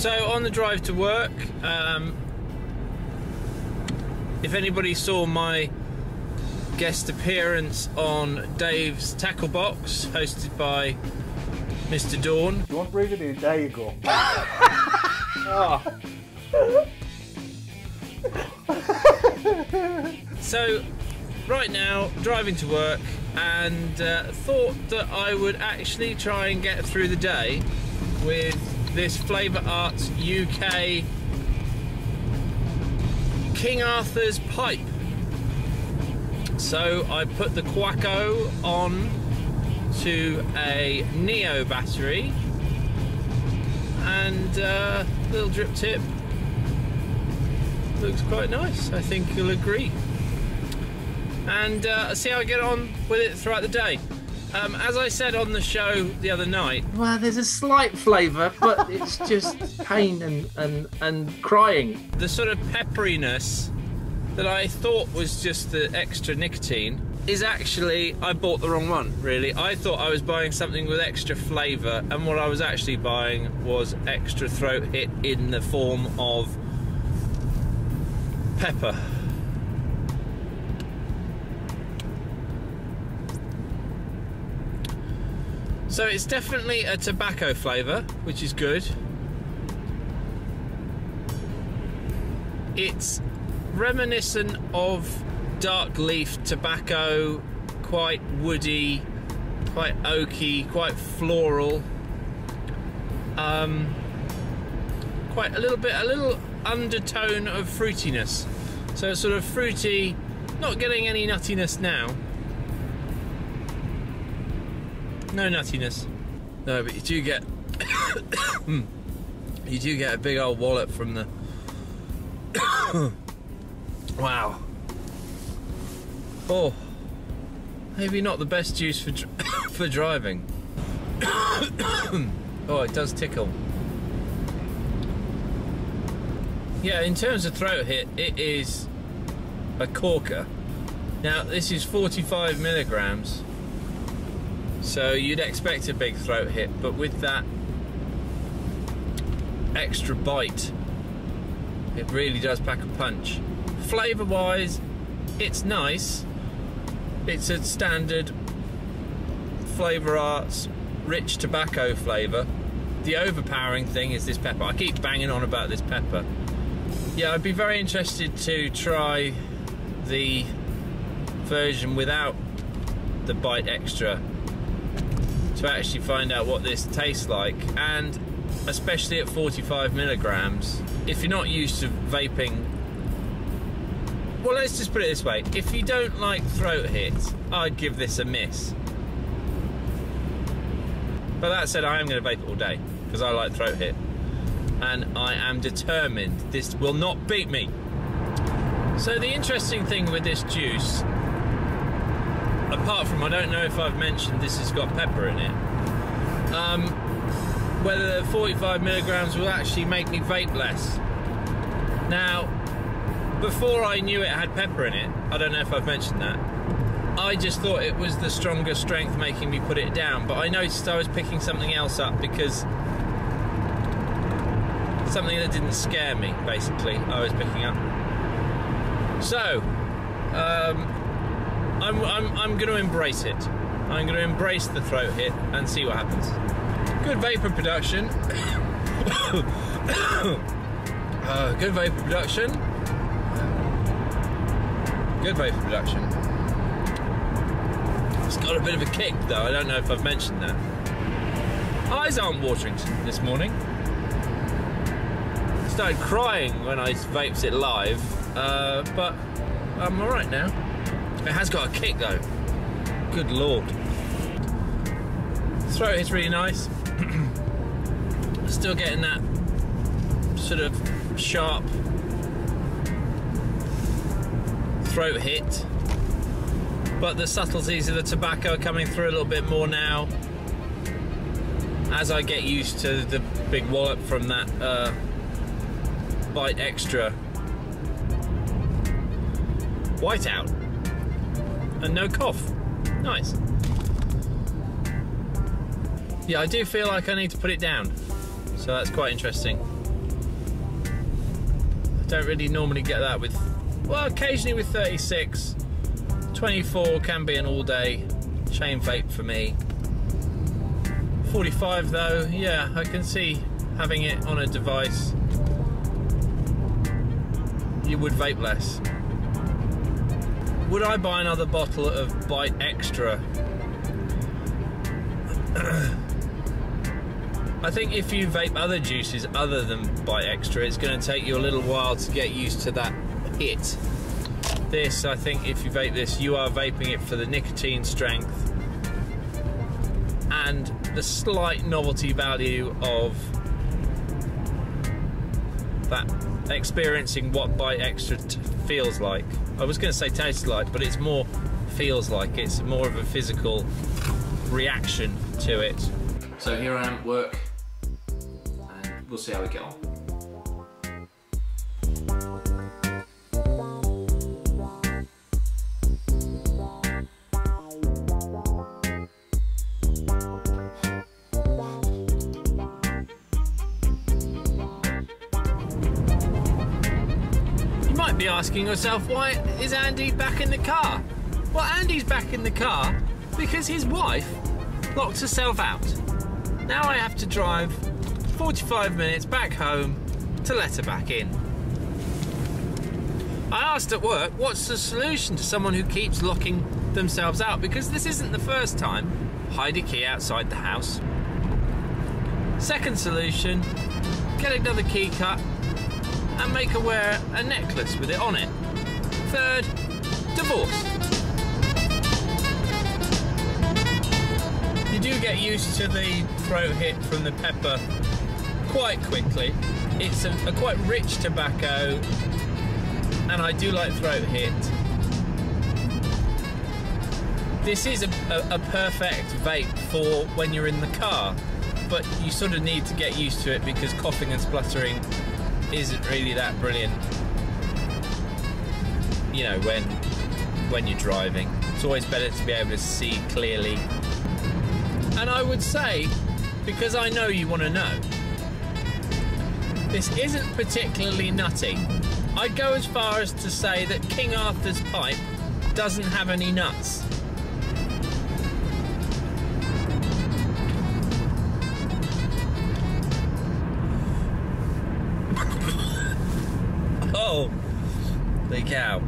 So on the drive to work, if anybody saw my guest appearance on Dave's Tackle Box, hosted by Mr. Dawn. You want breathing in? There you go. Oh. So, right now, driving to work, and thought that I would actually try and get through the day with this Flavour Arts UK King Arthur's pipe. So I put the Quacko on to a Neo battery, and little drip tip looks quite nice. I think you'll agree. And see how I get on with it throughout the day. As I said on the show the other night, well, there's a slight flavour, but it's just pain and crying. The sort of pepperiness that I thought was just the extra nicotine is actually, I bought the wrong one, really. I thought I was buying something with extra flavour, and what I was actually buying was extra throat hit in the form of pepper. So it's definitely a tobacco flavour, which is good. It's reminiscent of dark leaf tobacco, quite woody, quite oaky, quite floral. Quite a little undertone of fruitiness. So it's sort of fruity, not getting any nuttiness now. No nuttiness. No, but you do get you do get a big old wallop from the wow. Oh, maybe not the best juice for for driving. Oh, it does tickle. Yeah, in terms of throat hit, it is a corker. Now, this is 45 milligrams. So you'd expect a big throat hit, but with that extra bite, it really does pack a punch. Flavour wise, it's nice. It's a standard Flavour Arts rich tobacco flavour. The overpowering thing is this pepper. I keep banging on about this pepper. Yeah, I'd be very interested to try the version without the bite extra, to actually find out what this tastes like, and especially at 45 milligrams. If you're not used to vaping, well, let's just put it this way, if you don't like throat hits, I'd give this a miss. But that said, I am going to vape it all day because I like throat hit, and I am determined this will not beat me. So the interesting thing with this juice, apart from, I don't know if I've mentioned this has got pepper in it, whether the 45 milligrams will actually make me vape less. Now, before I knew it had pepper in it, I don't know if I've mentioned that, I just thought it was the stronger strength making me put it down, but I noticed I was picking something else up, because something that didn't scare me, basically, I was picking up. So, I'm going to embrace it. I'm going to embrace the throat hit and see what happens. Good vapor production. Good vapor production. Good vapor production. It's got a bit of a kick though, I don't know if I've mentioned that. Eyes aren't watering this morning. Started crying when I vaped it live, but I'm alright now. It has got a kick though. Good lord. Throat hit's really nice. Still getting that sort of sharp throat hit, but the subtleties of the tobacco are coming through a little bit more now as I get used to the big wallop from that bite extra. Whiteout and no cough. Nice. Yeah, I do feel like I need to put it down, so that's quite interesting. Don't really normally get that with, well, occasionally with 36. 24 can be an all-day chain vape for me. 45 though, yeah, I can see having it on a device. You would vape less. Would I buy another bottle of Byte Xtra? I think if you vape other juices other than Byte Xtra, it's going to take you a little while to get used to that hit. This, I think if you vape this, you are vaping it for the nicotine strength and the slight novelty value of that, experiencing what Byte Xtra feels like. I was going to say tastes like, but it's more feels like. It's more of a physical reaction to it. So here I am at work, and we'll see how we get on. You might be asking yourself, why is Andy back in the car? Well, Andy's back in the car because his wife locked herself out. Now I have to drive 45 minutes back home to let her back in. I asked at work, what's the solution to someone who keeps locking themselves out? Because this isn't the first time. Hide a key outside the house. Second solution, get another key cut and make her wear a necklace with it on it. Third, divorce. You do get used to the throat hit from the pepper quite quickly. It's a quite rich tobacco, and I do like throat hit. This is a perfect vape for when you're in the car, but you sort of need to get used to it because coughing and spluttering isn't really that brilliant, you know, when you're driving. It's always better to be able to see clearly. And I would say, because I know you want to know, this isn't particularly nutty. I'd go as far as to say that King Arthur's pipe doesn't have any nuts. Oh, holy cow.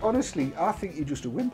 Honestly, I think you're just a wimp.